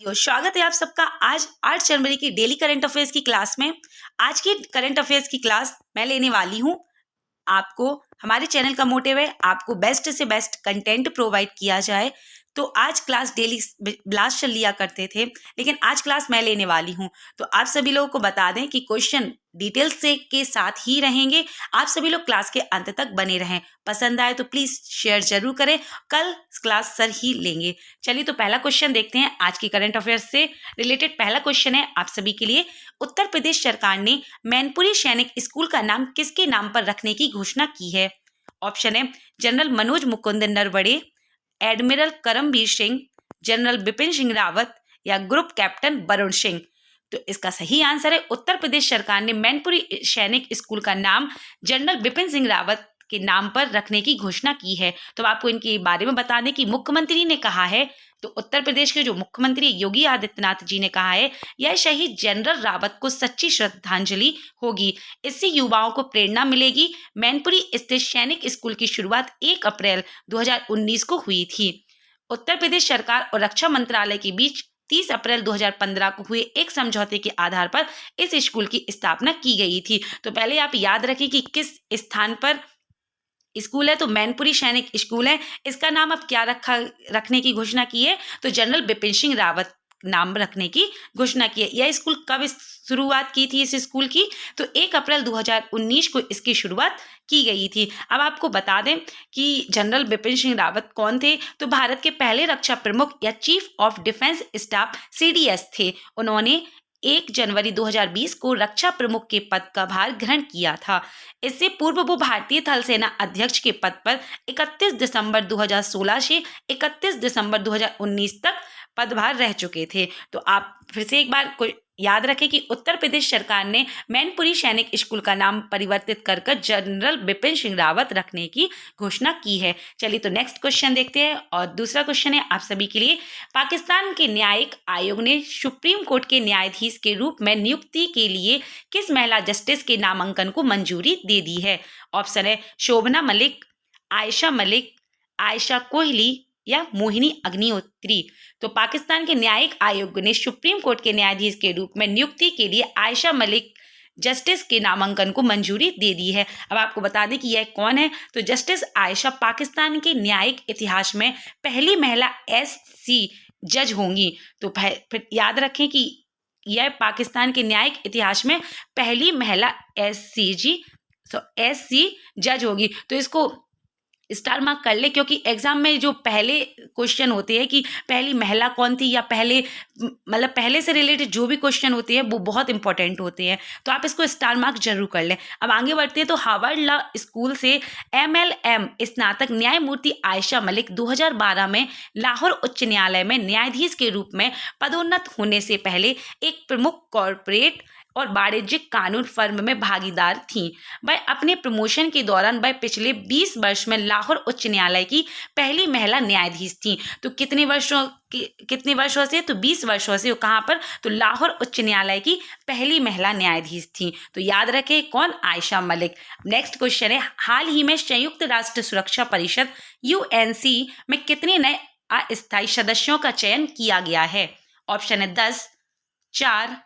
स्वागत है आप सबका आज 8 जनवरी की डेली करंट अफेयर्स की क्लास में। आज की करंट अफेयर्स की क्लास मैं लेने वाली हूँ। आपको हमारे चैनल का मोटिव है आपको बेस्ट से बेस्ट कंटेंट प्रोवाइड किया जाए। तो आज क्लास डेली ब्लास्ट चल लिया करते थे, लेकिन आज क्लास मैं लेने वाली हूँ। तो आप सभी लोगों को बता दें कि क्वेश्चन डिटेल्स से के साथ ही रहेंगे। आप सभी लोग क्लास के अंत तक बने रहें। पसंद आए तो प्लीज़ शेयर जरूर करें। कल क्लास सर ही लेंगे। चलिए तो पहला क्वेश्चन देखते हैं। आज की करंट अफेयर्स से रिलेटेड पहला क्वेश्चन है आप सभी के लिए। उत्तर प्रदेश सरकार ने मैनपुरी सैनिक स्कूल का नाम किसके नाम पर रखने की घोषणा की है? ऑप्शन है general Manoj Mukund Naravane, admiral Karambir Singh, general Bipin Singh Rawat या ग्रुप कैप्टन वरुण सिंह। तो इसका सही आंसर है उत्तर प्रदेश सरकार ने मैनपुरी सैनिक स्कूल का नाम जनरल बिपिन सिंह रावत के नाम पर रखने की घोषणा की है। तो आपको इनके बारे में बता दें कि मुख्यमंत्री ने कहा है, तो उत्तर प्रदेश के जो मुख्यमंत्री योगी आदित्यनाथ जी ने कहा है यह शहीद जनरल रावत को सच्ची श्रद्धांजलि होगी। इससे युवाओं को प्रेरणा मिलेगी। मैनपुरी स्थित सैनिक स्कूल की शुरुआत 1 अप्रैल 2019 को हुई थी। उत्तर प्रदेश सरकार और रक्षा मंत्रालय के बीच 30 अप्रैल 2015 को हुए एक समझौते के आधार पर इस स्कूल की स्थापना की गई थी। तो पहले आप याद रखें कि किस स्थान पर स्कूल है। तो मैनपुरी सैनिक स्कूल है। इसका नाम अब क्या रखने की घोषणा की है? तो जनरल बिपिन सिंह रावत नाम रखने की घोषणा की है। यह स्कूल कब शुरुआत की थी इस स्कूल की? तो 1 अप्रैल 2019 को इसकी शुरुआत की गई थी। अब आपको बता दें कि जनरल बिपिन सिंह रावत कौन थे? तो भारत के पहले रक्षा प्रमुख या chief of defence staff CDS थे। उन्होंने 1 जनवरी 2020 को रक्षा प्रमुख के पद का भार ग्रहण किया था। इससे पूर्व वो भारतीय थल सेना अध्यक्ष के पद पर 31 दिसंबर 2016 से 31 दिसंबर 2019 तक पदभार रह चुके थे। तो आप फिर से एक बार याद रखें कि उत्तर प्रदेश सरकार ने मैनपुरी सैनिक स्कूल का नाम परिवर्तित कर जनरल बिपिन सिंह रावत रखने की घोषणा की है। चलिए तो नेक्स्ट क्वेश्चन देखते हैं। और दूसरा क्वेश्चन है आप सभी के लिए। पाकिस्तान के न्यायिक आयोग ने सुप्रीम कोर्ट के न्यायाधीश के रूप में नियुक्ति के लिए किस महिला जस्टिस के नामांकन को मंजूरी दे दी है? ऑप्शन है शोभना मलिक, आयशा मलिक, आयशा कोहली या मोहिनी अग्निहोत्री। तो पाकिस्तान के न्यायिक आयोग ने सुप्रीम कोर्ट के न्यायाधीश के रूप में नियुक्ति के लिए आयशा मलिक जस्टिस के नामांकन को मंजूरी दे दी है। अब आपको बता दें कि यह कौन है? तो जस्टिस आयशा पाकिस्तान के न्यायिक इतिहास में पहली महिला SC जज होंगी। तो फिर याद रखें कि यह पाकिस्तान के न्यायिक इतिहास में पहली महिला SC जज होगी। तो इसको स्टार मार्क कर ले, क्योंकि एग्जाम में जो पहले क्वेश्चन होते हैं कि पहली महिला कौन थी या पहले से रिलेटेड जो भी क्वेश्चन होते हैं वो बहुत इंपॉर्टेंट होते हैं। तो आप इसको स्टार मार्क जरूर कर लें। अब आगे बढ़ते हैं। तो हार्वर्ड लॉ स्कूल से MLM स्नातक न्यायमूर्ति आयशा मलिक 2012 में लाहौर उच्च न्यायालय में न्यायाधीश के रूप में पदोन्नत होने से पहले एक प्रमुख कॉर्पोरेट और वाणिज्यिक कानून फर्म में भागीदार थीं। वह अपने प्रमोशन के दौरान वह पिछले 20 वर्ष में लाहौर उच्च न्यायालय की पहली महिला न्यायाधीश थीं। तो कितने वर्षों से? तो 20 वर्षों से। कहाँ पर? तो लाहौर उच्च न्यायालय की पहली महिला न्यायाधीश थीं। तो याद रखें कौन? आयशा मलिक। नेक्स्ट क्वेश्चन है। हाल ही में संयुक्त राष्ट्र सुरक्षा परिषद UNC में कितने नए अस्थायी सदस्यों का चयन किया गया है? ऑप्शन है 10, 4,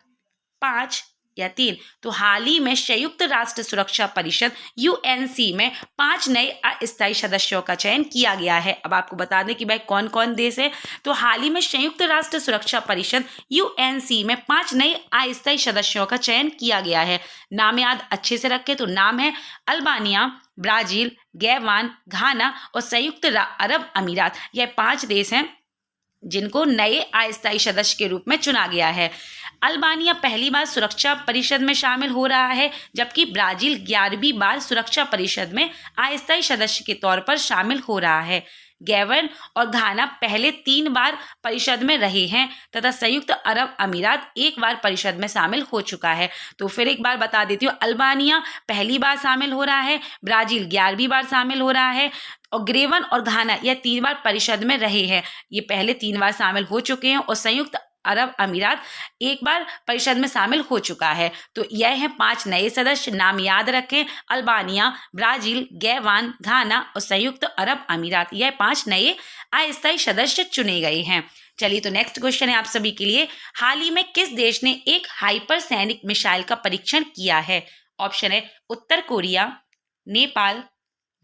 5 या 3। तो हाल ही में संयुक्त राष्ट्र सुरक्षा परिषद UNC में 5 नए अस्थायी सदस्यों का चयन किया गया है। अब आपको बता दें कि भाई कौन कौन देश है। तो हाल ही में संयुक्त राष्ट्र सुरक्षा परिषद UNC में 5 नए अस्थायी सदस्यों का चयन किया गया है। नाम याद अच्छे से रखें। तो नाम है अल्बानिया, ब्राजील, गैवान, घाना और संयुक्त अरब अमीरात। यह 5 देश हैं जिनको नए अस्थायी सदस्य के रूप में चुना गया है। अल्बानिया पहली बार सुरक्षा परिषद में शामिल हो रहा है, जबकि ब्राजील 11वीं बार सुरक्षा परिषद में अस्थायी सदस्य के तौर पर शामिल हो रहा है। गैवन और घाना पहले 3 बार परिषद में रहे हैं तथा संयुक्त अरब अमीरात 1 बार परिषद में शामिल हो चुका है। तो फिर एक बार बता देती हूँ। अल्बानिया पहली बार शामिल हो रहा है, ब्राजील 11वीं बार शामिल हो रहा है और ग्रेवन और घाना यह 3 बार परिषद में रहे हैं। ये पहले 3 बार शामिल हो चुके हैं और संयुक्त अरब अमीरात 1 बार परिषद में शामिल हो चुका है। तो यह हैं 5 नए सदस्य। नाम याद रखें। अल्बानिया, ब्राजील, गैवान, घाना और संयुक्त अरब अमीरात। यह 5 नए अस्थायी सदस्य चुने गए हैं। चलिए, तो नेक्स्ट क्वेश्चन है आप सभी के लिए। हाल ही में किस देश ने एक हाइपरसैनिक मिसाइल का परीक्षण किया है? ऑप्शन है उत्तर कोरिया, नेपाल,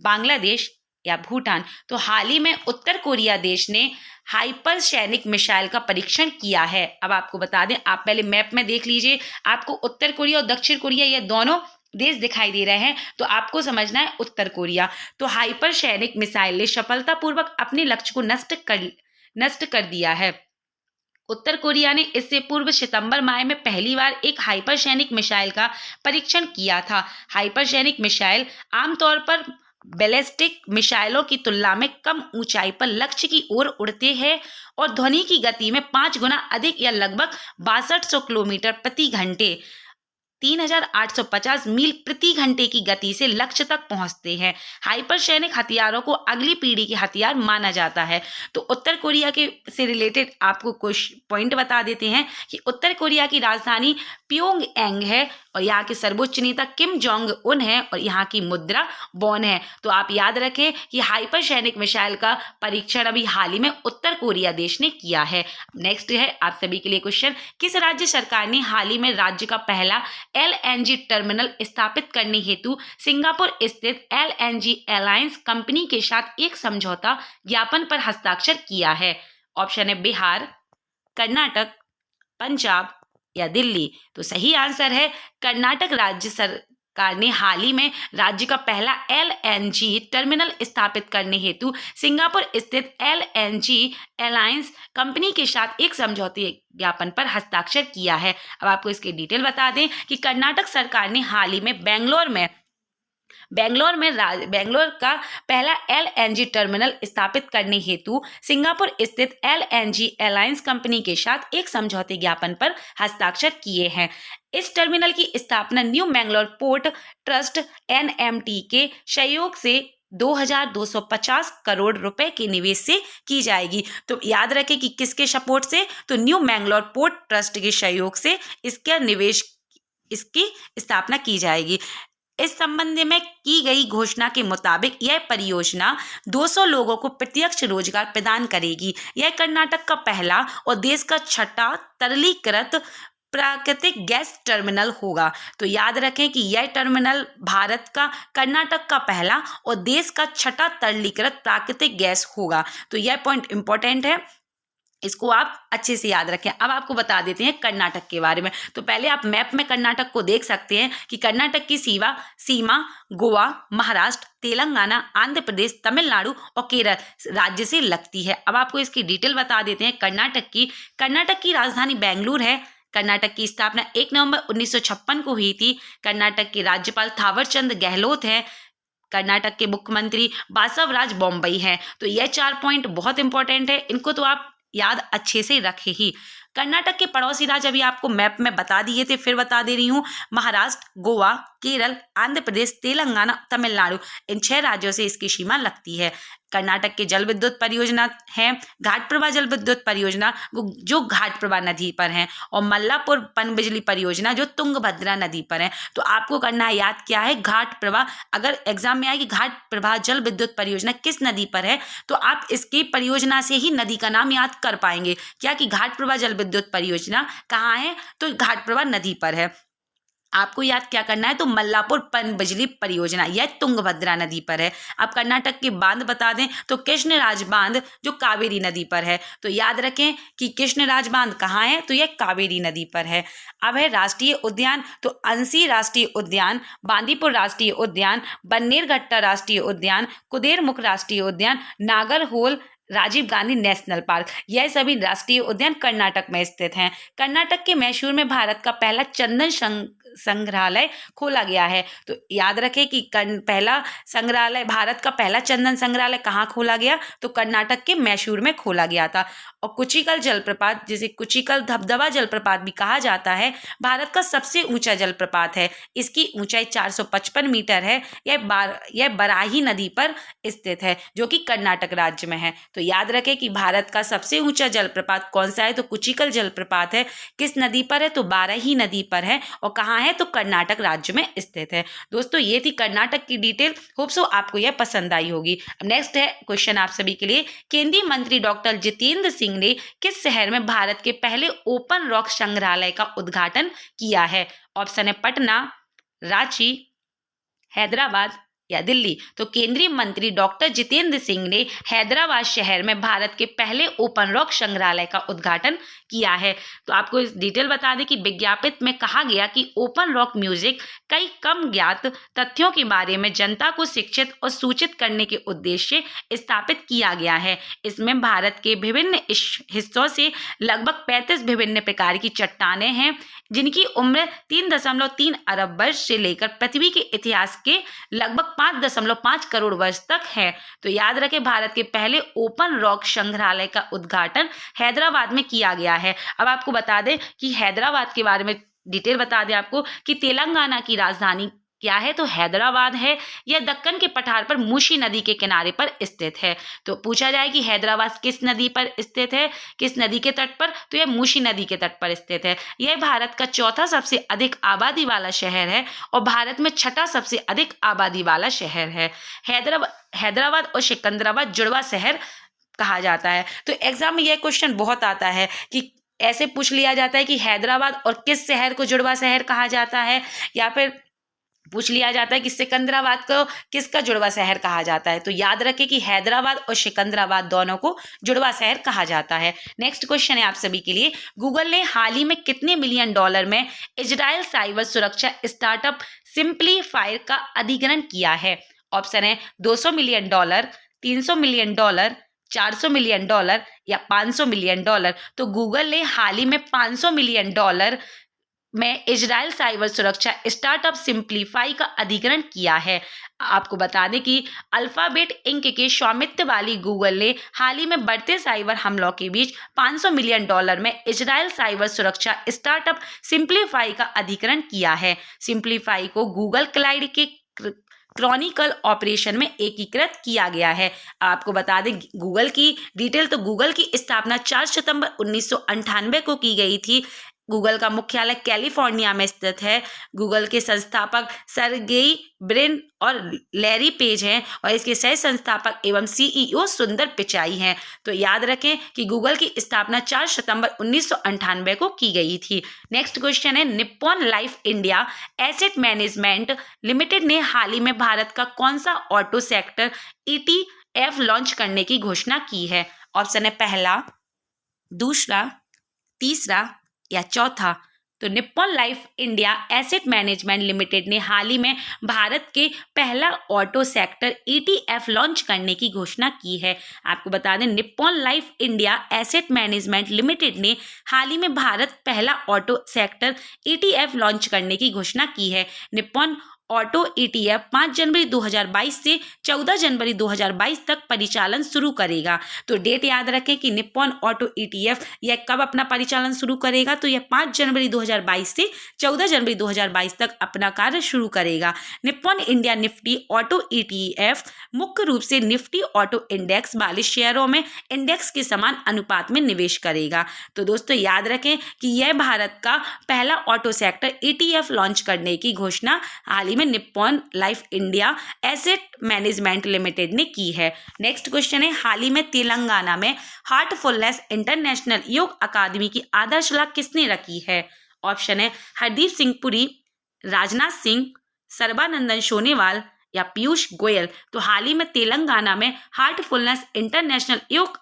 बांग्लादेश या भूटान। तो हाल ही में उत्तर कोरिया देश ने हाइपरसैनिक मिसाइल का परीक्षण किया है। अब आपको बता दें, आप पहले मैप में देख लीजिए, आपको उत्तर कोरिया और दक्षिण कोरिया ये दोनों देश दिखाई दे रहे हैं, तो आपको समझना है उत्तर कोरिया। तो हाइपरसैनिक मिसाइल ने सफलतापूर्वक अपने लक्ष्य को नष्ट कर दिया है। उत्तर कोरिया ने इससे पूर्व सितंबर माह में पहली बार एक हाइपरसैनिक मिसाइल का परीक्षण किया था। हाइपरसैनिक मिसाइल आमतौर पर बैलिस्टिक मिसाइलों की तुलना में कम ऊंचाई पर लक्ष्य की ओर उड़ते हैं और ध्वनि की गति में 5 गुना अधिक या लगभग 6200 किलोमीटर प्रति घंटे 3850 मील प्रति घंटे की गति से लक्ष्य तक पहुंचते हैं। हाइपरसैनिक हथियारों को अगली पीढ़ी के हथियार माना जाता है। तो उत्तर कोरिया के से रिलेटेड आपको कुछ पॉइंट बता देते हैं कि उत्तर कोरिया की राजधानी प्योंगयांग है और यहाँ के सर्वोच्च नेता किम जोंग उन है और यहाँ की मुद्रा वॉन है। तो आप याद रखें कि हाइपरसैनिक मिसाइल का परीक्षण अभी हाल ही में उत्तर कोरिया देश ने किया है। नेक्स्ट है आप सभी के लिए क्वेश्चन, किस राज्य सरकार ने हाल ही में राज्य का पहला LNG टर्मिनल स्थापित करने हेतु सिंगापुर स्थित LNG एलायंस कंपनी के साथ एक समझौता ज्ञापन पर हस्ताक्षर किया है? ऑप्शन है बिहार, कर्नाटक, पंजाब या दिल्ली। तो सही आंसर है कर्नाटक राज्य सरकार ने हाल ही में राज्य का पहला LNG टर्मिनल स्थापित करने हेतु सिंगापुर स्थित LNG एलायंस कंपनी के साथ एक समझौते ज्ञापन पर हस्ताक्षर किया है। अब आपको इसकी डिटेल बता दें कि कर्नाटक सरकार ने हाल ही में बेंगलोर का पहला LNG टर्मिनल स्थापित करने हेतु सिंगापुर स्थित LNG एलायंस कंपनी के साथ एक समझौते ज्ञापन पर हस्ताक्षर किए हैं। इस टर्मिनल की स्थापना new Mangalore port trust NMT के सहयोग से 2250 करोड़ रुपए के निवेश से की जाएगी। तो याद रखें कि किसके सपोर्ट से? तो न्यू मैंगलोर पोर्ट ट्रस्ट के सहयोग से इसकी स्थापना की जाएगी। इस संबंध में की गई घोषणा के मुताबिक यह परियोजना 200 लोगों को प्रत्यक्ष रोजगार प्रदान करेगी। यह कर्नाटक का पहला और देश का छठा तरलीकृत प्राकृतिक गैस टर्मिनल होगा। तो याद रखें कि यह टर्मिनल भारत का कर्नाटक का पहला और देश का छठा तरलीकृत प्राकृतिक गैस होगा। तो यह पॉइंट इंपॉर्टेंट है, इसको आप अच्छे से याद रखें। अब आपको बता देते हैं कर्नाटक के बारे में। तो पहले आप मैप में कर्नाटक को देख सकते हैं कि कर्नाटक की सीमा गोवा, महाराष्ट्र, तेलंगाना, आंध्र प्रदेश, तमिलनाडु और केरल राज्य से लगती है। अब आपको इसकी डिटेल बता देते हैं कर्नाटक की राजधानी बेंगलुरु है। कर्नाटक की स्थापना 1 नवंबर 1956 को हुई थी। कर्नाटक के राज्यपाल थावरचंद गहलोत हैं। कर्नाटक के मुख्यमंत्री बासवराज बोम्मई हैं। तो यह 4 पॉइंट बहुत इंपॉर्टेंट है, इनको तो आप याद अच्छे से रखे ही। कर्नाटक के पड़ोसी राज्य अभी आपको मैप में बता दिए थे, फिर बता दे रही हूँ। महाराष्ट्र, गोवा, केरल, आंध्र प्रदेश, तेलंगाना, तमिलनाडु, इन 6 राज्यों से इसकी सीमा लगती है। कर्नाटक के जल विद्युत परियोजना है घाटप्रभा जल विद्युत परियोजना जो घाटप्रभा नदी पर है, और मल्लापुर पनबिजली परियोजना जो तुंगभद्रा नदी पर है। तो आपको करना है याद क्या है, घाटप्रभा। अगर एग्जाम में आए कि घाटप्रभा जल विद्युत परियोजना किस नदी पर है, तो आप इसकी परियोजना से ही नदी का नाम याद कर पाएंगे। क्या कि घाटप्रभा जल विद्युत परियोजना कहाँ है, तो घाटप्रभा नदी पर है। आपको याद क्या करना है, तो मल्लापुर पनबिजली परियोजना यह तुंगभद्रा नदी पर है। अब कर्नाटक के बांध बता दें तो कृष्णराज बांध जो कावेरी नदी पर है। तो याद रखें कि कृष्णराज बांध कहाँ है, तो यह कावेरी नदी पर है। अब है राष्ट्रीय उद्यान, तो अंसी राष्ट्रीय उद्यान, बांदीपुर राष्ट्रीय उद्यान, बन्नेरघट्टा राष्ट्रीय उद्यान, कुदेरमुख राष्ट्रीय उद्यान, नागरहोल राजीव गांधी नेशनल पार्क, यह सभी राष्ट्रीय उद्यान कर्नाटक में स्थित हैं। कर्नाटक के मैसूर में भारत का पहला चंदन संग्रहालय खोला गया है। तो याद रखें कि भारत का पहला चंदन संग्रहालय कहाँ खोला गया, तो कर्नाटक के मैसूर में खोला गया था। और कुचिकल जलप्रपात, जिसे कुचिकल धबधबा जलप्रपात भी कहा जाता है, भारत का सबसे ऊंचा जलप्रपात है। इसकी ऊंचाई 455 मीटर है। यह बराही नदी पर स्थित है जो कि कर्नाटक राज्य में है। तो याद रखें कि भारत का सबसे ऊंचा जलप्रपात कौन सा है, तो कुचिकल जलप्रपात है। किस नदी पर है, तो बाराही नदी पर है। और कहाँ है, तो कर्नाटक राज्य में स्थित है। दोस्तों ये थी कर्नाटक की डिटेल। होप सो आपको यह पसंद आई होगी। अब नेक्स्ट है क्वेश्चन आप सभी के लिए। केंद्रीय मंत्री डॉक्टर जितेंद्र सिंह ने किस शहर में भारत के पहले ओपन रॉक संग्रहालय का उद्घाटन किया है? ऑप्शन है पटना, रांची, हैदराबाद या दिल्ली। तो केंद्रीय मंत्री डॉक्टर जितेंद्र सिंह ने हैदराबाद शहर में भारत के पहले ओपन रॉक संग्रहालय का उद्घाटन किया है। तो आपको इस डिटेल बता दें कि विज्ञापित में कहा गया कि ओपन रॉक म्यूजिक कई कम ज्ञात तथ्यों के बारे में जनता को शिक्षित और सूचित करने के उद्देश्य से स्थापित किया गया है। इसमें भारत के विभिन्न हिस्सों से लगभग 35 विभिन्न प्रकार की चट्टानें हैं, जिनकी उम्र 3.3 अरब वर्ष से लेकर पृथ्वी के इतिहास के लगभग 5.5 करोड़ वर्ष तक है। तो याद रखें भारत के पहले ओपन रॉक संग्रहालय का उद्घाटन हैदराबाद में किया गया है। अब आपको बता दें कि हैदराबाद के बारे में डिटेल बता दें आपको कि तेलंगाना की राजधानी क्या है, तो हैदराबाद है। यह दक्कन के पठार पर मूसी नदी के किनारे पर स्थित है। तो पूछा जाए कि हैदराबाद किस नदी पर स्थित है, किस नदी के तट पर, तो यह मूसी नदी के तट पर स्थित है। यह भारत का चौथा सबसे अधिक आबादी वाला शहर है और भारत में छठा सबसे अधिक आबादी वाला शहर है। हैदराबाद और सिकंदराबाद जुड़वा शहर कहा जाता है। तो एग्जाम में यह क्वेश्चन बहुत आता है कि ऐसे पूछ लिया जाता है कि हैदराबाद और किस शहर को जुड़वा शहर कहा जाता है, या फिर पूछ लिया जाता है कि सिकंदराबाद को किसका जुड़वा शहर कहा जाता है। तो याद रखें कि हैदराबाद और सिकंदराबाद दोनों को जुड़वा शहर कहा जाता है। नेक्स्ट क्वेश्चन है आप सभी के लिए। गूगल ने हाल ही में कितने मिलियन डॉलर में इजराइल साइबर सुरक्षा स्टार्टअप सिंप्लीफायर का अधिग्रहण किया है? ऑप्शन है 200 million dollar, 300 million dollar, 400 million dollar या 500 मिलियन डॉलर। तो गूगल ने हाल ही में 500 मिलियन डॉलर में इजराइल साइबर सुरक्षा स्टार्टअप सिंप्लीफाई का अधिग्रहण किया है। आपको बता दें कि अल्फाबेट इंक के स्वामित्व वाली गूगल ने हाल ही में बढ़ते साइबर हमलों के बीच 500 मिलियन डॉलर में इजराइल साइबर सुरक्षा स्टार्टअप सिंप्लीफाई का अधिग्रहण किया है। सिंप्लीफाई को गूगल क्लाउड के क्रॉनिकल ऑपरेशन में एकीकृत किया गया है। आपको बता दें गूगल की डिटेल, तो गूगल की स्थापना 4 सितंबर 1998 को की गई थी। गूगल का मुख्यालय कैलिफोर्निया में स्थित है। गूगल के संस्थापक सर्गेई ब्रिन और लैरी पेज हैं और इसके सह संस्थापक एवं सीईओ सुंदर पिचाई हैं। तो याद रखें कि गूगल की स्थापना 4 सितंबर 1998 को की गई थी। नेक्स्ट क्वेश्चन है, Nippon life India asset management limited ने हाल ही में भारत का कौन सा ऑटो सेक्टर ETF लॉन्च करने की घोषणा की है? ऑप्शन है पहला, दूसरा, तीसरा या चौथा। तो Nippon life India asset management limited ने हाल ही में भारत के पहला ऑटो सेक्टर ETF लॉन्च करने की घोषणा की है। आपको बता दें Nippon life India asset management limited ने हाल ही में भारत पहला ऑटो सेक्टर ETF लॉन्च करने की घोषणा की है। निप्पॉन ऑटो ETF 5 जनवरी 2022 से 14 जनवरी 2022 तक परिचालन शुरू करेगा। तो डेट याद रखें कि निप्पॉन ऑटो ETF यह कब अपना परिचालन शुरू करेगा, तो यह 5 जनवरी 2022 से 14 जनवरी 2022 तक अपना कार्य शुरू करेगा। Nippon India Nifty auto ETF मुख्य रूप से निफ्टी ऑटो इंडेक्स वाले शेयरों में इंडेक्स के समान अनुपात में निवेश करेगा। तो दोस्तों याद रखें कि यह भारत का पहला ऑटो सेक्टर ETF लॉन्च करने की घोषणा हाल में Nippon life India asset management limited ने की है। नेक्स्ट क्वेश्चन है, हाल ही में तेलंगाना में हार्टफुलनेस इंटरनेशनल योग अकादमी की आधारशिला किसने रखी है? ऑप्शन है हरदीप सिंह पुरी, राजनाथ सिंह, सर्बानंदन सोनेवाल या पीयूष गोयल। तो हाल ही में तेलंगाना में हार्टफुलनेस इंटरनेशनल योग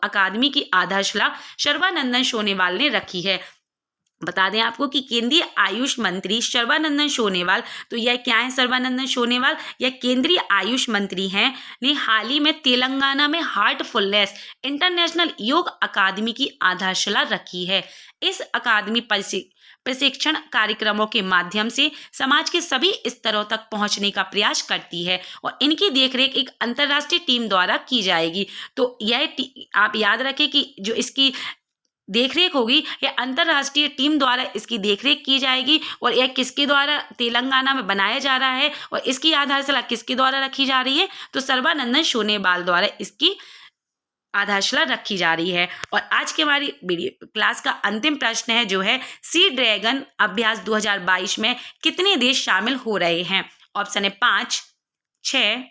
अकादमी की आधारशिला सर्बानंदन सोनेवाल ने रखी है। बता दें आपको कि केंद्रीय आयुष मंत्री सर्बानंदन सोनेवाल, तो यह क्या है सर्बानंदन सोनेवाल, यह केंद्रीय आयुष मंत्री हैं, ने हाल ही में तेलंगाना में हार्टफुलनेस इंटरनेशनल योग अकादमी की आधारशिला रखी है। इस अकादमी प्रशिक्षण कार्यक्रमों के माध्यम से समाज के सभी स्तरों तक पहुंचने का प्रयास करती है और इनकी देखरेख एक अंतर्राष्ट्रीय टीम द्वारा की जाएगी। तो यह आप याद रखें कि जो इसकी देखरेख होगी यह अंतर्राष्ट्रीय टीम द्वारा इसकी देखरेख की जाएगी और यह किसके द्वारा तेलंगाना में बनाया जा रहा है और इसकी आधारशिला किसके द्वारा रखी जा रही है, तो सर्बानंदन सोनेवाल द्वारा इसकी आधारशिला रखी जा रही है। और आज की हमारी वीडियो क्लास का अंतिम प्रश्न है जो है सी ड्रैगन अभ्यास 2022 में कितने देश शामिल हो रहे हैं। ऑप्शन है 5, 6,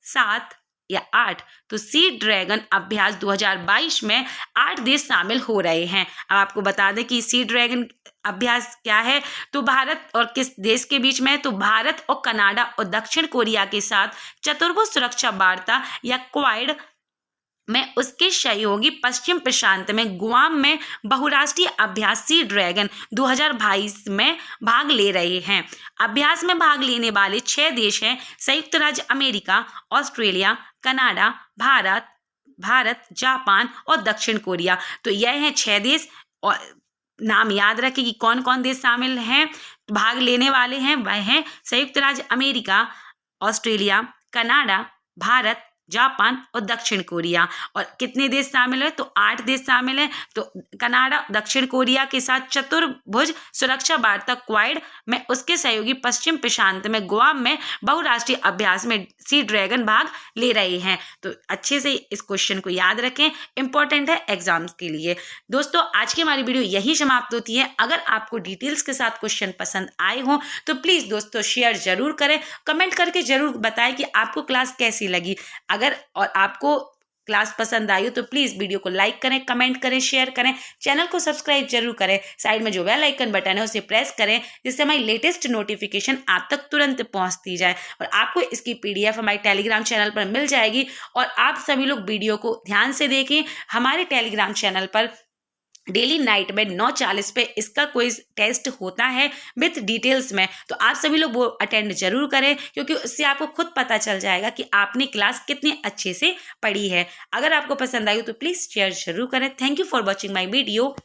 7 या 8। तो सी ड्रैगन अभ्यास 2022 में 8 देश शामिल हो रहे हैं। अब आपको बता दें कि सी ड्रैगन अभ्यास क्या है। तो भारत और किस देश के बीच में है, तो भारत और कनाडा और दक्षिण कोरिया के साथ चतुर्भुज सुरक्षा वार्ता या क्वाड में उसके सहयोगी पश्चिम प्रशांत में गुआम में बहुराष्ट्रीय अभ्यास सी ड्रैगन 2022 में भाग ले रहे हैं। अभ्यास में भाग लेने वाले 6 देश हैं संयुक्त राज्य America, Australia, Canada, Bharat, Japan और दक्षिण कोरिया। तो यह हैं 6 देश। और नाम याद रखें कि कौन कौन देश शामिल हैं, भाग लेने वाले हैं। वह हैं संयुक्त राज्य America, Australia, Canada, Bharat, Japan और दक्षिण कोरिया। और कितने देश शामिल है, तो 8 देश शामिल हैं। तो कनाडा दक्षिण कोरिया के साथ चतुर्भुज सुरक्षा वार्ता क्वाड में उसके सहयोगी पश्चिम प्रशांत में गुआम में बहुराष्ट्रीय अभ्यास में सी ड्रैगन भाग ले रहे हैं। तो अच्छे से इस क्वेश्चन को याद रखें, इंपॉर्टेंट है एग्जाम्स के लिए। दोस्तों आज की हमारी वीडियो यही समाप्त होती है। अगर आपको डिटेल्स के साथ क्वेश्चन पसंद आए हों तो प्लीज़ दोस्तों शेयर जरूर करें, कमेंट करके जरूर बताएं कि आपको क्लास कैसी लगी। अगर और आपको क्लास पसंद आई हो तो प्लीज़ वीडियो को लाइक करें, कमेंट करें, शेयर करें, चैनल को सब्सक्राइब जरूर करें। साइड में जो बेल आइकन बटन है उसे प्रेस करें जिससे हमारी लेटेस्ट नोटिफिकेशन आप तक तुरंत पहुंचती जाए। और आपको इसकी PDF हमारे टेलीग्राम चैनल पर मिल जाएगी। और आप सभी लोग वीडियो को ध्यान से देखें। हमारे टेलीग्राम चैनल पर डेली नाइट में 9:40 पे इसका क्विज टेस्ट होता है विथ डिटेल्स में। तो आप सभी लोग वो अटेंड जरूर करें क्योंकि उससे आपको खुद पता चल जाएगा कि आपने क्लास कितने अच्छे से पढ़ी है। अगर आपको पसंद आई हो तो प्लीज़ शेयर जरूर करें। Thank you for watching my video.